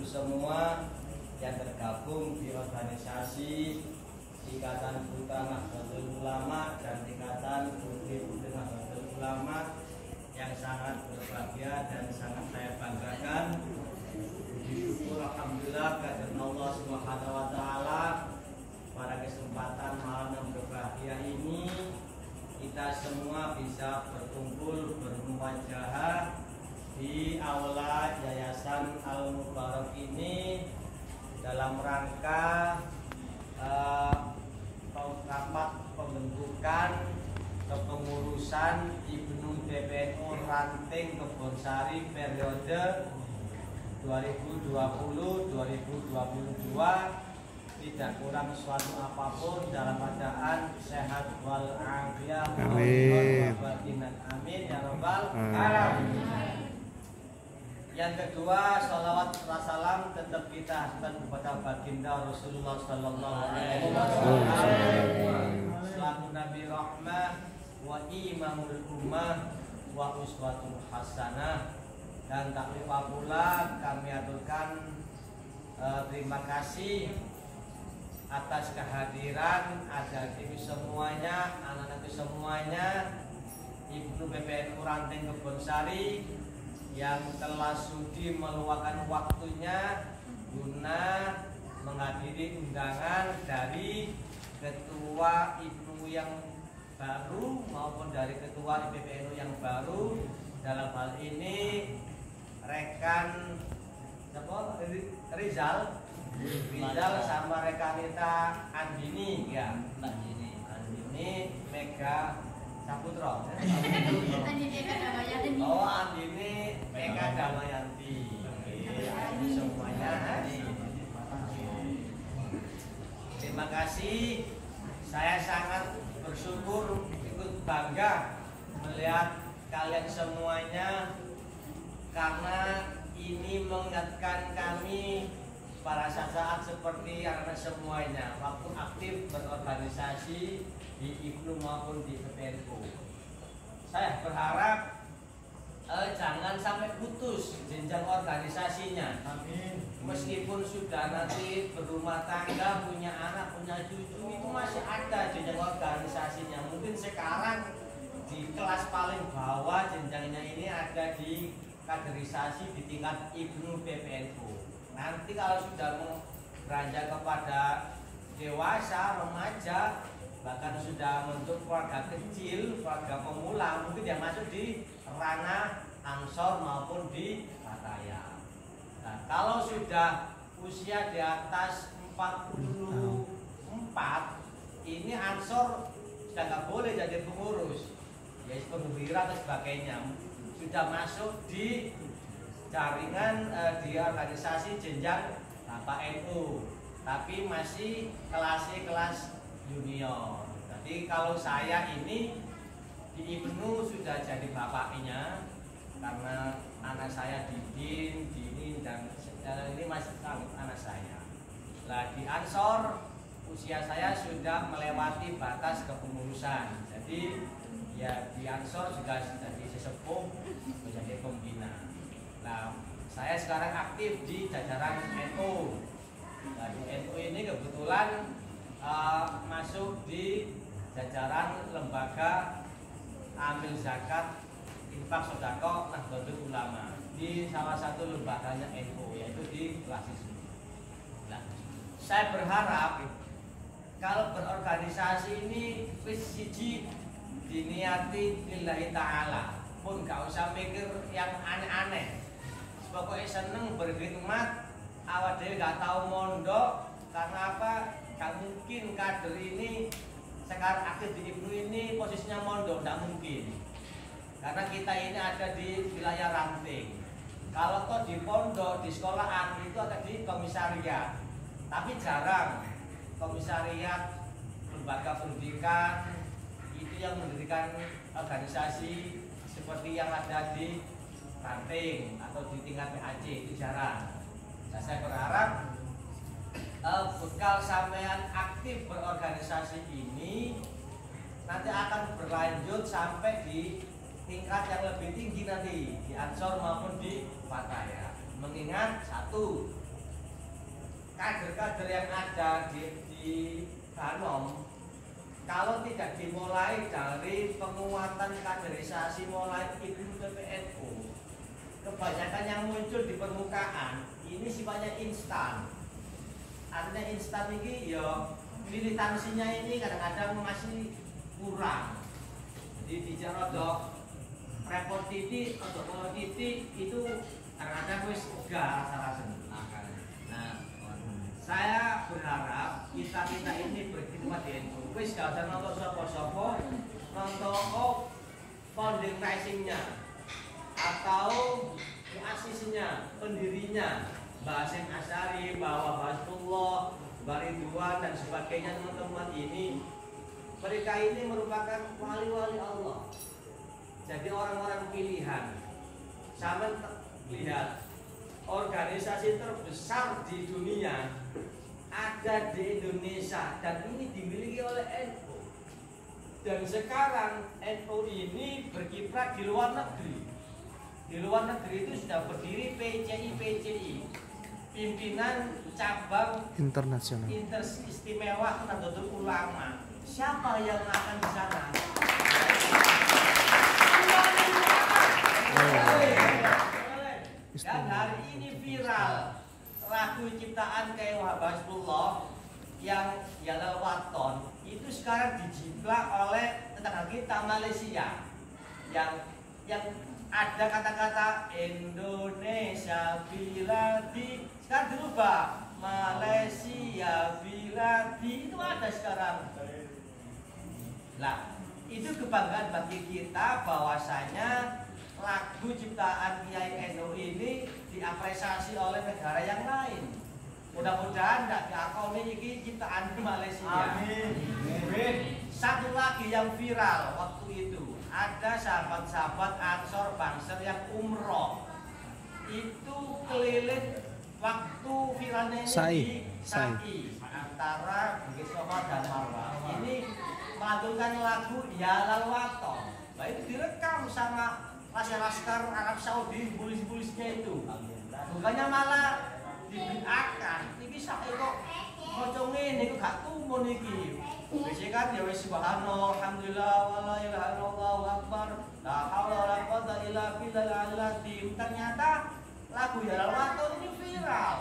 semua yang tergabung di organisasi Ikatan Putra Nahdlatul Ulama dan Ikatan Putri Nahdlatul Ulama yang sangat berbahagia dan sangat saya banggakan. Syukur alhamdulillah karena Allah Subhanahu wa taala pada kesempatan malam yang berbahagia ini kita semua bisa berkumpul bermuwajahah di aula Yayasan Al-Mubarak ini dalam rangka rapat pembentukan kepengurusan Ibnu PPNU Ranting Kebonsari periode 2020-2022 tidak kurang suatu apapun dalam keadaan sehat wal afiat. Amin. Amin ya rabbal alamin. Yang kedua, salawat serta salam tetap kita haturkan kepada baginda Rasulullah Sallallahu Alaihi Wasallam selaku Nabi Rahmah wa imamul ummah wa uswatul hasanah. Dan tak lupa pula kami aturkan terima kasih atas kehadiran adik-adik semuanya, anak-anak semuanya, Ibnu PPNU Ranting Kebonsari yang telah sudi meluangkan waktunya guna menghadiri undangan dari ketua Ibnu yang baru maupun dari ketua PPNU yang baru. Dalam hal ini rekan Rizal sama rekan kita Andini ya, Andini Mega Saputro. Oh, Andini Mega Damayanti. Ini semuanya. Terima kasih. Saya sangat bersyukur, ikut bangga melihat kalian semuanya karena ini mengingatkan kami pada saat-saat seperti anak semuanya waktu aktif berorganisasi di Ibnu maupun di PPNU. Saya berharap jangan sampai putus jenjang organisasinya. Amin. Meskipun sudah nanti berumah tangga, punya anak, punya cucu, itu masih ada jenjang organisasinya. Mungkin sekarang di kelas paling bawah jenjangnya ini ada di kaderisasi di tingkat Ibnu PPNU. Nanti kalau sudah beranjak kepada dewasa, remaja, bahkan sudah membentuk keluarga kecil, keluarga pemula, mungkin dia masuk di ranah ansor maupun di fataya. Nah, kalau sudah usia di atas 44, ini ansor sudah nggak boleh jadi pengurus, ya pengwira atau sebagainya. Sudah masuk di jaringan di organisasi jenjang PPNU, tapi masih kelas junior. Jadi kalau saya ini di Ibnu sudah jadi bapaknya karena anak saya Dini dan ini masih anak saya. Nah, di Ansor usia saya sudah melewati batas kepengurusan. Jadi ya di Ansor juga sudah sesepuh menjadi pembina. Nah, saya sekarang aktif di jajaran NU. Nah, di NU ini kebetulan masuk di jajaran lembaga amil zakat infak sodako Nahdlatul Ulama di salah satu lembaganya NU, yaitu di Klasisme. Nah, saya berharap kalau berorganisasi ini siji diniati lillahi ta'ala, pun gak usah mikir yang aneh-aneh. Pokoknya seneng berkhidmat, awal dhewe gak tahu mondok. Karena apa? Gak mungkin kader ini sekarang aktif di Ibnu ini posisinya mondok, gak mungkin. Karena kita ini ada di wilayah Ranting. Kalau toh di pondok, di sekolahan itu ada di komisariat. Tapi jarang komisariat lembaga pendidikan itu yang mendirikan organisasi seperti yang ada di Ranting atau di tingkat PAC, itu jarang. Nah, saya berharap bekal sampean aktif berorganisasi ini nanti akan berlanjut sampai di tingkat yang lebih tinggi nanti di Ansor maupun di Fataya. Mengingat satu, kader-kader yang ada di Banom, kalau tidak dimulai dari penguatan kaderisasi mulai Ibnu PNU, kebanyakan yang muncul di permukaan ini sifatnya instan. Artinya instan ini ya militansinya ini kadang-kadang masih kurang. Jadi bicara dok repot titik atau kalau titik itu kadang-kadang wis enggak rasa-rasanya. Nah, saya berharap kita ini berkhidmat di NU. Wis gak usah nonton sopo-sopo, nonton fundraisingnya atau asisinya, pendirinya, Mbak Hasyim Asy'ari, Mbak Wahbatullah, Mbak Ridwan dan sebagainya teman-teman ini. Mereka ini merupakan wali-wali Allah. Jadi orang-orang pilihan. Sama lihat organisasi terbesar di dunia ada di Indonesia dan ini dimiliki oleh NU. Dan sekarang NU ini berkiprah di luar negeri. Di luar negeri itu sudah berdiri PCI, pimpinan cabang internasional istimewa Nahdlatul Ulama. Siapa yang akan di sana? Dan hari ini viral lagu ciptaan kayak Wahbatullah yang Yalal Waton itu sekarang dijiplak oleh tetangga kita Malaysia yang ada kata-kata Indonesia biladi, sekarang dirubah Malaysia biladi, itu ada sekarang. Nah, itu kebanggaan bagi kita bahwasanya lagu ciptaan Kiai NU ini diapresiasi oleh negara yang lain. Mudah-mudahan tidak diakoni ini ciptaan di Malaysia. Amin. Satu lagi yang viral waktu itu, ada sahabat-sahabat Ansor Banser yang umroh. Itu keliling waktu viralnya ini di Sa'i antara Bukit Soho dan Marwah. Ini melakukan lagu Yalal Waton. Nah itu direkam sama laskar Arab Saudi, polisi-polisinya itu. Bukannya malah dibid'ahkan. Iki sak kok maca ngene iku gak tumun iki. Wis kan ya wis subhanallah, alhamdulillah, wala ilaha illallah, Allahu akbar, la haula wala quwata illa billahil azim. Ternyata lagu Yalal Waton ini viral.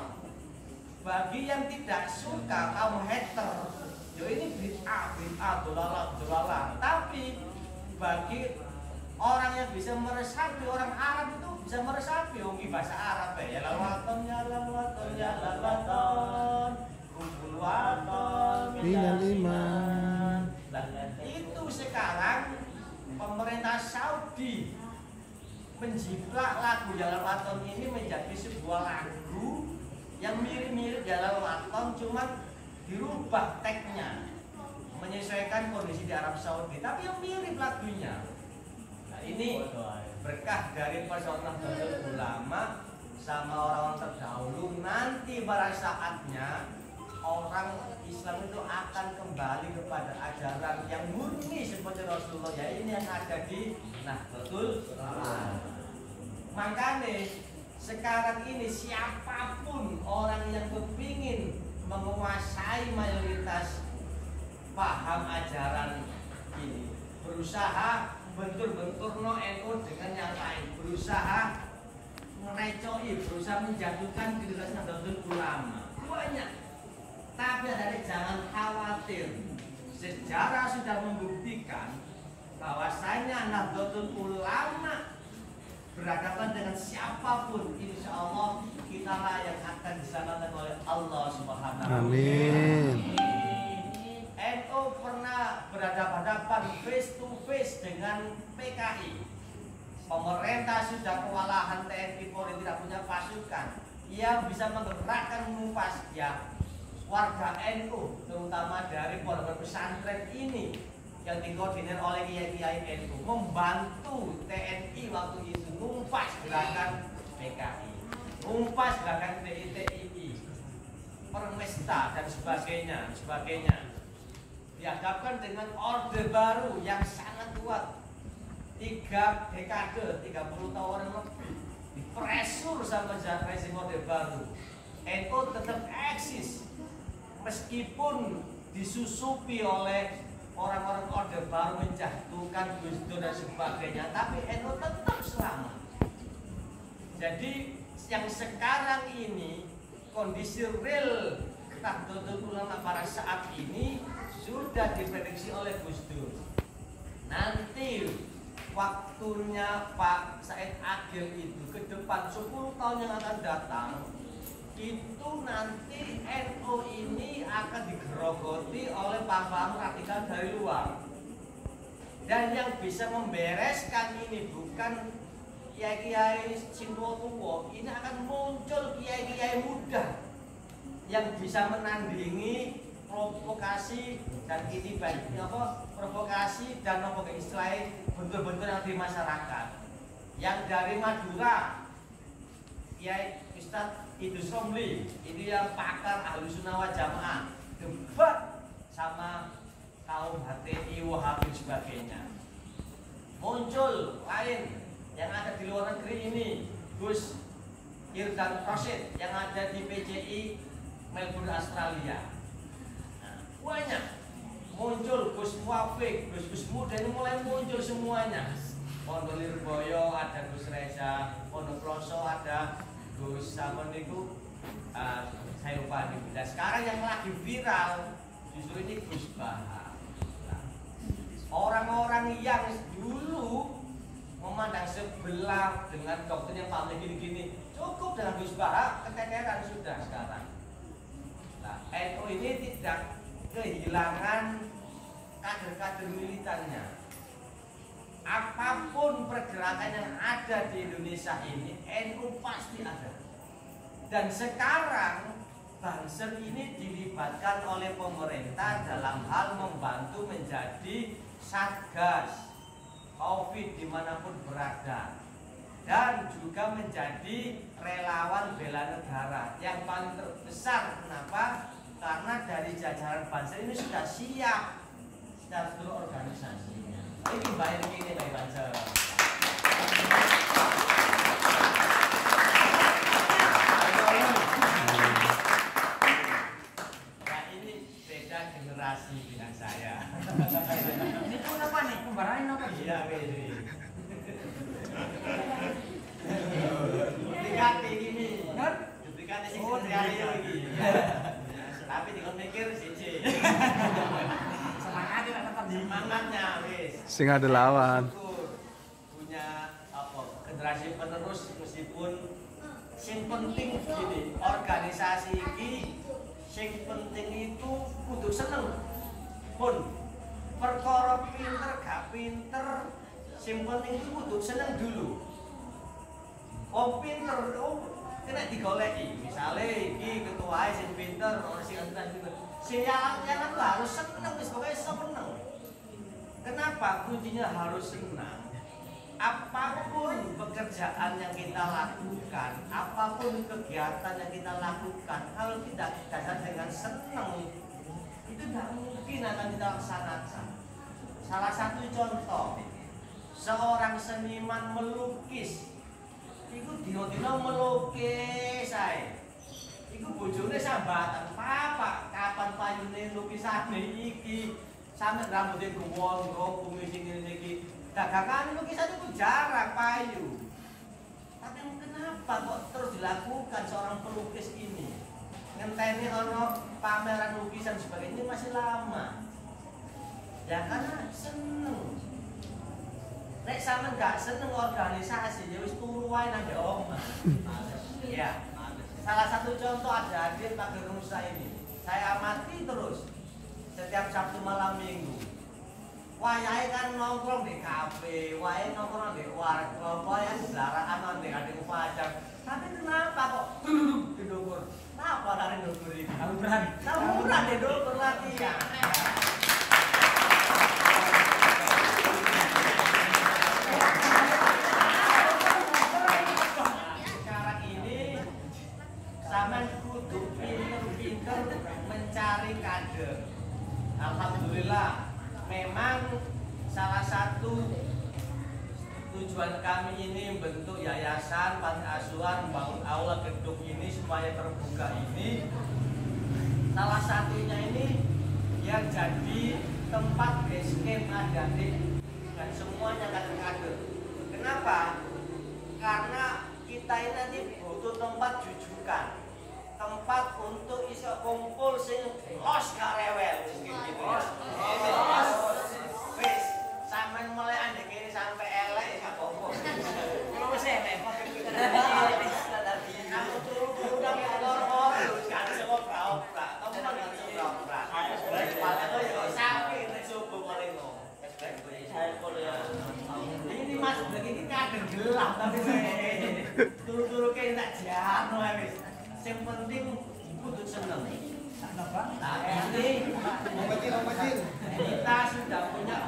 Bagi yang tidak suka, kaum hater, yo ini bid'ah, dolalah. Tapi bagi orang yang bisa meresapi, orang Arab itu bisa meresapi bahasa Arab ya. Yalal Waton, Yalal Waton, Yalal Waton, kumpul waton minal iman. Itu sekarang pemerintah Saudi menjiplak lagu Yalal Waton ini menjadi sebuah lagu yang mirip-mirip Yalal Waton, cuman dirubah tagnya menyesuaikan kondisi di Arab Saudi, tapi yang mirip lagunya. Nah ini berkah dari persaudaraan Nahdlatul Ulama sama orang-orang terdahulu. Nanti pada saatnya orang Islam itu akan kembali kepada ajaran yang murni seperti Rasulullah, ya ini yang ada di Nahdlatul Ulama. Makanya sekarang ini siapapun orang yang kepingin menguasai mayoritas paham ajaran ini, berusaha bentur-bentur NU dengan yang lain, berusaha merecoi, berusaha menjatuhkan generasi Nahdlatul Ulama banyak. Tapi dari jangan khawatir, sejarah sudah membuktikan bahwasanya Nahdlatul Ulama berhadapan dengan siapapun, insya Allah kita lah yang akan diselamatkan oleh Allah Subhanahu wa Ta'ala. Amin. NU pernah berhadapan face to face dengan PKI. Pemerintah sudah kewalahan, TNI Polri tidak punya pasukan yang bisa menggerakkan mengupas ya warga NU, terutama dari pondok pesantren ini yang dikoordinir oleh kiai-kiai NU, membantu TNI waktu itu ngumpas gerakan PKI, ngumpas gerakan TII, Permesta dan sebagainya. Dihadapkan dengan orde baru yang sangat kuat, 3 dekade, 30 tahun lebih, dipresur sama rezim orde baru. NU tetap eksis meskipun disusupi oleh orang-orang Orde Baru menjatuhkan Gus Dur dan sebagainya, tapi NU tetap selamat. Jadi yang sekarang ini kondisi real Nahdlatul Ulama pada saat ini sudah diprediksi oleh Gus Dur. Nanti waktunya Pak Said Agil itu ke depan 10 tahun yang akan datang, itu nanti NU ini akan digerogoti oleh paham radikal dari luar. Dan yang bisa membereskan ini bukan kiai-kiai sing tua, ini akan muncul kiai-kiai muda yang bisa menandingi provokasi dan ini baik provokasi dan istilahnya bentur-bentur yang di masyarakat. Yang dari Madura, Kiai Ustadz Idrus Romli, ini yang pakar Ahlussunnah wal Jamaah, debat sama kaum HTI, Wahabi sebagainya. Muncul lain yang ada di luar negeri ini, Gus Irdan Rosid yang ada di PCI Melbourne, Australia. Banyak muncul Gus Muafik, Gus Muda ini mulai muncul semuanya. Pondok Lirboyo ada Gus Reza, Pondok Ploso ada Gus Samon itu saya lupa nih. Dan sekarang yang lagi viral justru ini Gus Baha. Orang-orang yang dulu memandang sebelah dengan doktrin yang paling gini-gini, cukup dengan Gus Baha, keteteran sudah sekarang. Nah, NU ini tidak kehilangan kader-kader militannya. Apapun pergerakan yang ada di Indonesia ini, NU pasti ada. Dan sekarang Banser ini dilibatkan oleh pemerintah dalam hal membantu menjadi satgas COVID dimanapun berada, dan juga menjadi relawan bela negara yang paling terbesar. Kenapa? Karena dari jajaran Banser ini sudah siap secara seluruh organisasinya. Ini bayar ini Pak Banser. Nah ini beda generasi dengan saya. Ini pun apa nih? Kembarain apa? Iya ini. Duplikasi ini. Duplikasi sing ini. Tapi dengan mikir siji. Semangatnya tetap Semangatnya wis. Sing ada lawan. Punya apa? Generasi penerus meskipun sing penting gini, organisasi ini sing penting itu kudu seneng. Pun perkara pinter gak pinter, sing penting itu kudu seneng dulu. Oh pinter, kena digoleki. Misalnya iki ketua sing pinter, orang sing pinter. Yang aku harus seneng, wis pokoke seneng. Kenapa? Kuncinya harus senang. Apapun pekerjaan yang kita lakukan, apapun kegiatan yang kita lakukan, kalau tidak dasar dengan senang, itu tidak mungkin akan kita laksanakan. Salah satu contoh, seorang seniman melukis, itu dino-dino melukis saya. Iku bojone sambatan, "Papa, kapan payune lukisane iki? Sampe rambutnya gowong-gowong kumis ngene iki." Dagangan lukisan itu jarang payu. Tapi kenapa kok terus dilakukan seorang pelukis ini? Ngenteni ono pameran lukisan sebagainya ini masih lama. Ya karena seneng. Nek sampean gak seneng organisasi, ya wis turu wae nang omah. Ya. Salah satu contoh ada hadir Pak Gerusa ini. Saya amati terus setiap Sabtu malam Minggu. Wayahe kan nongkrong di kafe, wayahe nongkrong di warung, wayahe selaraan di kadang pacar. Tapi kenapa kok di dukur? Kenapa dari dukur ini? Tawuran di dukur latihan. Sekarang ini sampean kudu pinter-pinter mencari kader. Alhamdulillah. Memang salah satu tujuan kami ini bentuk yayasan, panti asuhan, bangun aula gedung ini supaya terbuka ini. Salah satunya ini yang jadi tempat base camp adik-adik dan semuanya kader-kader. Kenapa? Karena kita ini nanti butuh tempat jujukan, tempat untuk iso kumpul sing los gak rewel gitu ya. Wis sampean mulai andek ini sampai elek gak apa-apa. Kalau wis elek aku turu udah ngomong gak semua obrak. Kamu kan gak semua obrak. Padahal yo sapi nek subuh mulai ngomong. Ini Mas begini kader gelap tapi turu-turu kayak tak jano wis. Yang penting kudu seneng. Nah, ini kita sudah punya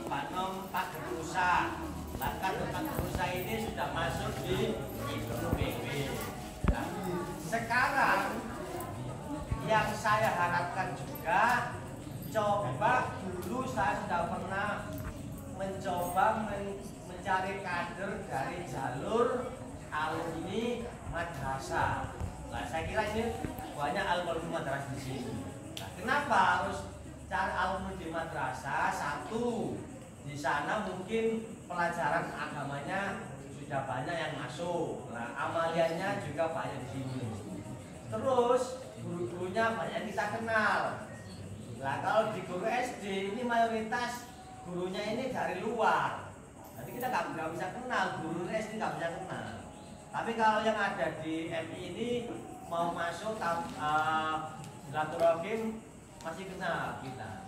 Banom Pager Rusa. Bahkan Pager Rusa ini sudah masuk di IPB. Nah, sekarang yang saya harapkan juga, coba dulu saya sudah pernah mencoba mencari kader dari jalur alumni madrasah. Nah, saya kira ini banyak alumni madrasah di sini. Nah, kenapa harus cari alumni di madrasah? Satu, di sana mungkin pelajaran agamanya sudah banyak yang masuk. Nah, amaliannya juga banyak di sini. Terus guru-gurunya banyak kita kenal. Nah, kalau di guru SD ini mayoritas gurunya ini dari luar. Nanti kita nggak bisa kenal, guru SD nggak bisa kenal. Tapi kalau yang ada di MI ini mau masuk silaturahim masih kenal kita.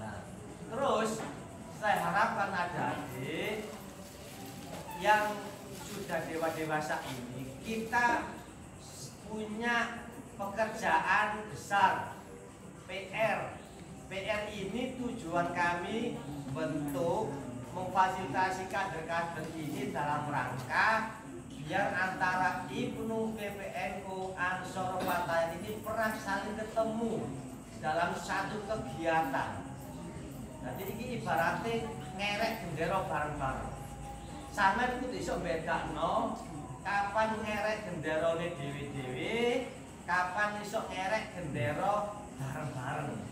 Nah, terus saya harapkan ada adik yang sudah dewasa ini kita punya pekerjaan besar, PR ini tujuan kami bentuk memfasilitasi kader-kader ini dalam rangka biar antara Ibnu PPNU Ansor Fatayat ini pernah saling ketemu dalam satu kegiatan. Jadi ini ibaratnya ngerek bendera bareng-bareng. Sama itu bisa bedakno kapan ngerek benderane dewe-dewe, kapan iso ngerek bendera bareng-bareng.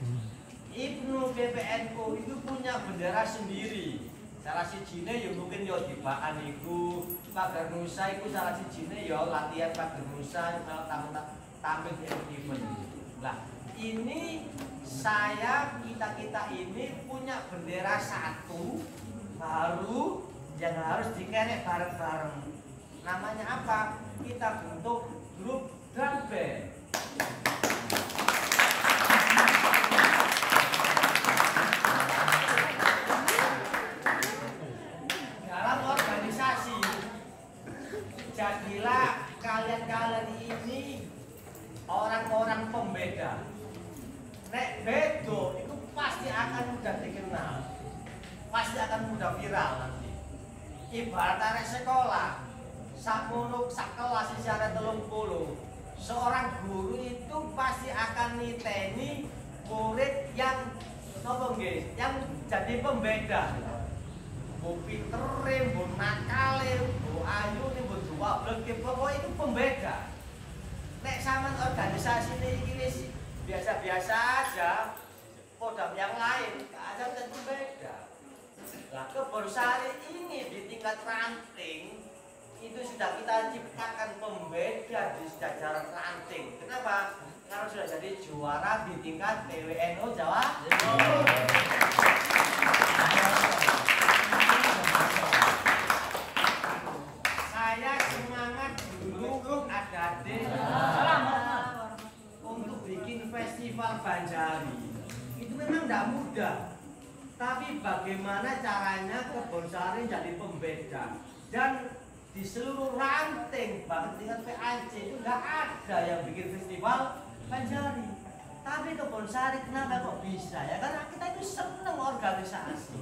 Ibnu PPNU itu punya bendera sendiri. Salah sijine ya mungkin ya dibaan iku Pager Nusa iku salah sijine ya latihan Pager Nusa tampil di event. Nah, ini kita ini punya bendera satu baru yang harus dikerek bareng-bareng. Namanya apa? Kita bentuk grup drum band. Jadilah kalian ini orang-orang pembeda. Nek bedo itu pasti akan mudah dikenal, pasti akan mudah viral nanti. Ibarat arek sekolah, sakmono sak kelas secara 30, seorang guru itu pasti akan niteni murid yang nopo nggih, yang jadi pembeda. Bu pintere, bu nakale, bu ayu, bu dua blek, pokoknya itu pembeda. Nek sama organisasi ini biasa-biasa aja, kodam yang lain, ada tentu beda. Nah, Kebon Sari ini di tingkat ranting itu sudah kita ciptakan pembeda di jajaran ranting. Kenapa? Karena sudah jadi juara di tingkat PWNU Jawa. Saya semangat dulu adik-adik untuk bikin festival Banjari. Itu memang tidak mudah. Tapi bagaimana caranya Kebon Sari jadi pembeda. Dan di seluruh ranting bahkan tingkat PAC itu nggak ada yang bikin festival Banjari. Tapi Kebon Sari kenapa kok bisa ya? Karena kita itu seneng organisasi.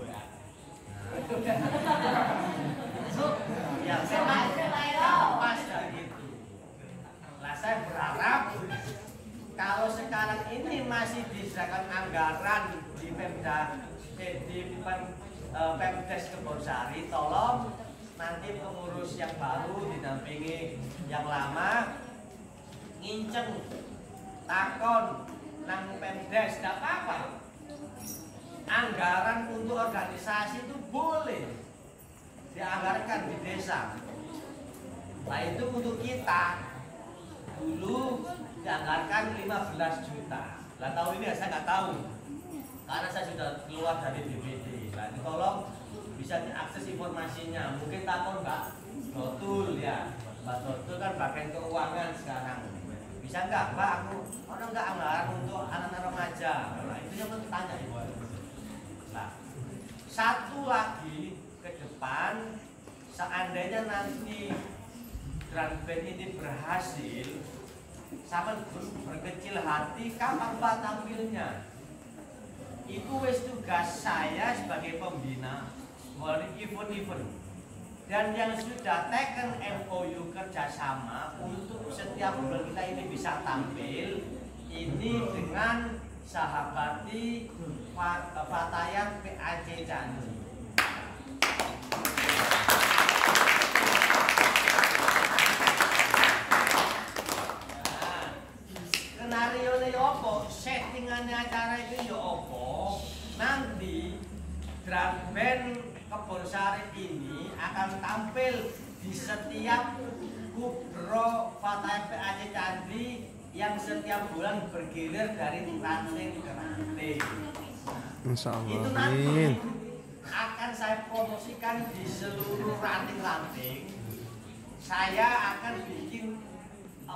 Ya memang pas dari itu. Nah, saya berharap kalau sekarang ini masih disediakan anggaran di Pemda Pemdes Kebonsari, tolong nanti pengurus yang baru didampingi yang lama nginceng takon nang Pemdes, tidak apa-apa. Anggaran untuk organisasi itu boleh dianggarkan di desa. Nah itu untuk kita dulu dianggarkan 15 juta. Lah tahun ini saya nggak tahu karena saya sudah keluar dari DPD. Nah ini tolong bisa diakses informasinya. Mungkin takon Mbak Dotul ya, Mbak Dotul kan bagian keuangan sekarang. Bisa nggak Mbak aku ada nggak anggaran untuk anak-anak remaja? Nah itu yang penting tanya ibu. Nah satu lagi ke depan, seandainya nanti drum band ini berhasil, sampai berkecil hati kapan Pak tampilnya? Itu wis tugas saya sebagai pembina melalui event-event. Dan yang sudah taken MOU kerjasama untuk setiap bulan kita ini bisa tampil, ini dengan Sahabati Fatayat PAC Candi. Skenario ini apa? Settingannya acara itu ya apa? Nanti drum band Kebonsari ini akan tampil di setiap kubro Fatayat PAC Candi yang setiap bulan bergilir dari ranting ke ranting. Insya Allah. Itu nanti akan saya promosikan di seluruh ranting-ranting. Saya akan bikin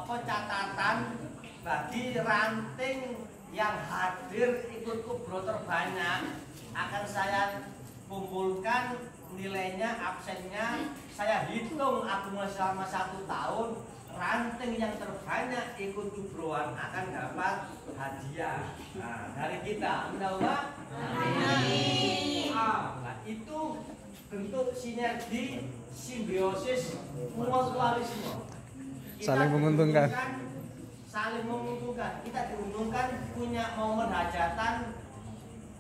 catatan bagi ranting yang hadir ikut kubro terbanyak, akan saya kumpulkan nilainya, absennya, saya hitung akumulasi selama 1 tahun. Ranting yang terbanyak ikut kubroan akan dapat hadiah dari kita. Mudah-mudahan. Nah, itu bentuk sinergi simbiosis mutualisme. Saling menguntungkan. Saling menguntungkan. Kita diuntungkan punya momen hajatan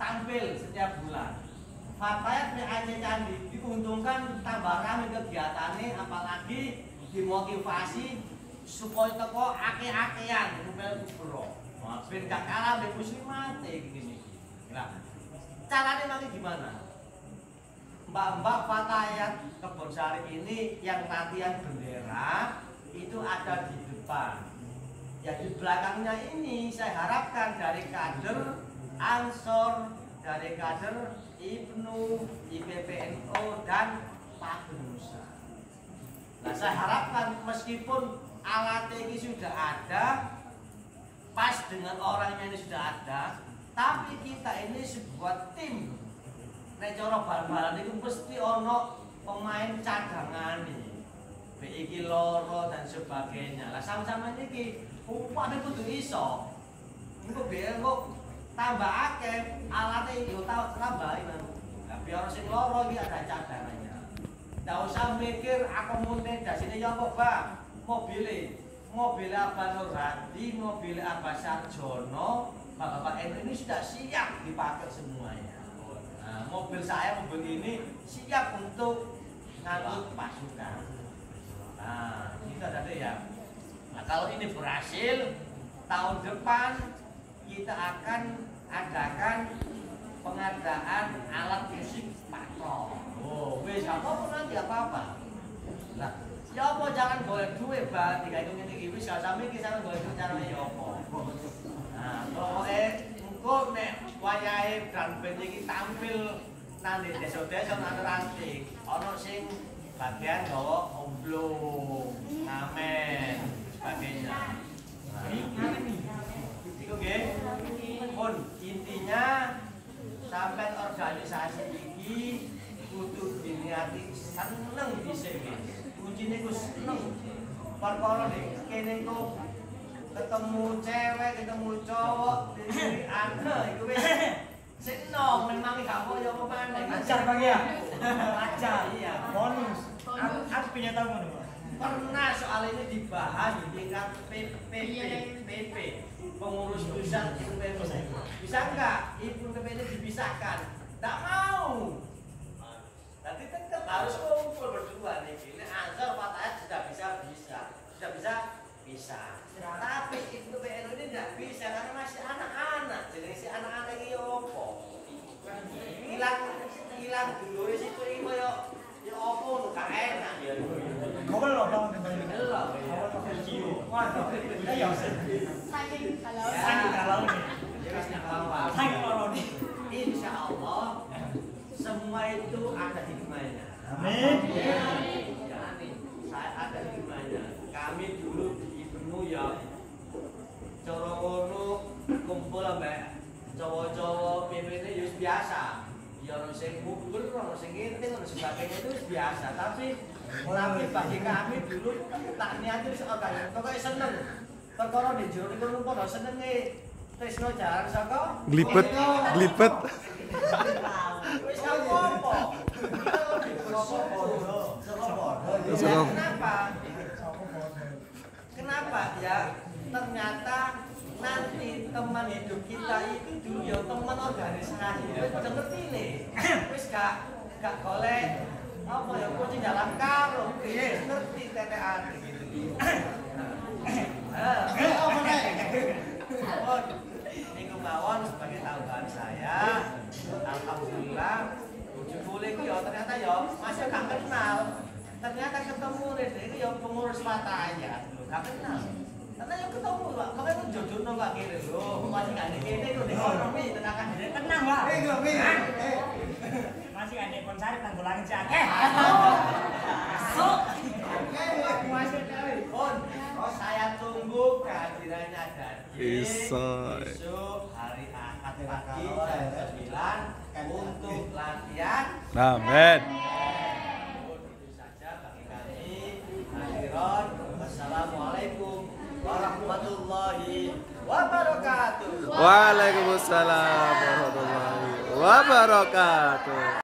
tampil setiap bulan. Fatayat PAC Candi diuntungkan tambah ramai kegiatannya, apalagi dimotivasi supaya teko ake-akean ngupil kubro. Wah, ben gak kalah mbek muslimat gini. Nah, caranya nanti gimana? Mbak-mbak Fatayat Kebonsari ini yang latihan bendera itu ada di depan. Ya di belakangnya ini saya harapkan dari kader Ansor, dari kader Ibnu, IPPNO dan Pak Nusa. Nah, saya harapkan meskipun alat ini sudah ada, pas dengan orangnya ini sudah ada, tapi kita ini sebuah tim. Nek cara bal-balan itu mesti ono pemain cadangan nih, BI loro dan sebagainya. Lah sama-sama ini upane kudu iso. Engko biar kok tambah akeh alatnya yo tambahin. Lah biar sing loro iki ada cadangannya. Nggak usah mikir akomodasinya ya apa Pak, mobil Abah Nur Hadi, mobil Abah Sarjono, Bapak-bapak ini sudah siap dipakai semuanya. Nah, mobil ini siap untuk ngangkut pasukan. Nah, itu ada ya. Nah, kalau ini berhasil, tahun depan kita akan adakan pengadaan alat musik patrol. Oh, wis apa nanti apa-apa. Nah, ya apa jangan golek duit, Mbak. Tiga itu ngene iki wis gak sampe iki sampe golek duit carane ya apa. Nah, pokoke engko nek wayahe drum band iki tampil nang desa-desa nang ranting, ana sing bagian gawa omblo, ngamen, sebagainya. Nah, itu nggih. Pun intinya sampai organisasi iki kudu diniati seneng dhisik. Kuncine ku seneng. Perkara nek kene ku ketemu cewek, ketemu cowok, diri ana iku wis seneng memang gak apa ya apa maneh. Ajar Bang ya. Ajar iya. Bonus. Aku punya tahu ngono. Pernah soal ini dibahas di tingkat PP, pengurus pusat IPP. Bisa enggak IPP ini dipisahkan? Tak mau. Nanti tetap harus kumpul berdua nih. Ini Ansor Fatayat sudah bisa. Tapi itu PNU ini tidak bisa karena masih anak-anak. Jadi si anak-anak ini opo? Hilang dulu di situ ini yo opo gak enak ya. Kau lo dong Belum. Wah, ayo. Saking kalau Saking kalau nih. Saking kalau nih. Insya Allah semua itu ada hikmahnya. Amin. Ya, saya ada hikmahnya. Kami dulu di Ibnu ya coro kumpul ambek cowok-cowok PPT ya biasa. Ya ono sing kubur, ono sing nginting, ono sebagainya itu biasa. Tapi bagi kami dulu tak niat itu seorang pokoke seneng. Perkara di jero niku padha senenge tresno jalan saka Glipet. wis apa-apa. Kenapa ya? Ternyata nanti teman hidup kita itu dulu ya teman organisasi. Wis pada ngerti nih. Wis gak golek apa ya kunci dalam karung. Wis ngerti tetean gitu. Niku mawon sebagai tambahan saya. Alhamdulillah boleh itu ya ternyata ya masih gak kenal. Ternyata ketemu ini ya pengurus Fatayat gak kenal. Karena yang ketemu Pak, makanya itu jodoh nggak kiri loh, masih nggak ada kiri itu di ekonomi tenaga Tenang, Pak. Masih ada konsari tanggulangin si Akeh. masuk. Masih telepon. Saya tunggu kehadirannya Dadi besok hari Ahad pagi jam 9 untuk latihan. Amin. Itu saja bagi kami. Hadirin, wassalamualaikum warahmatullahi wabarakatuh. Waalaikumsalam warahmatullahi wabarakatuh.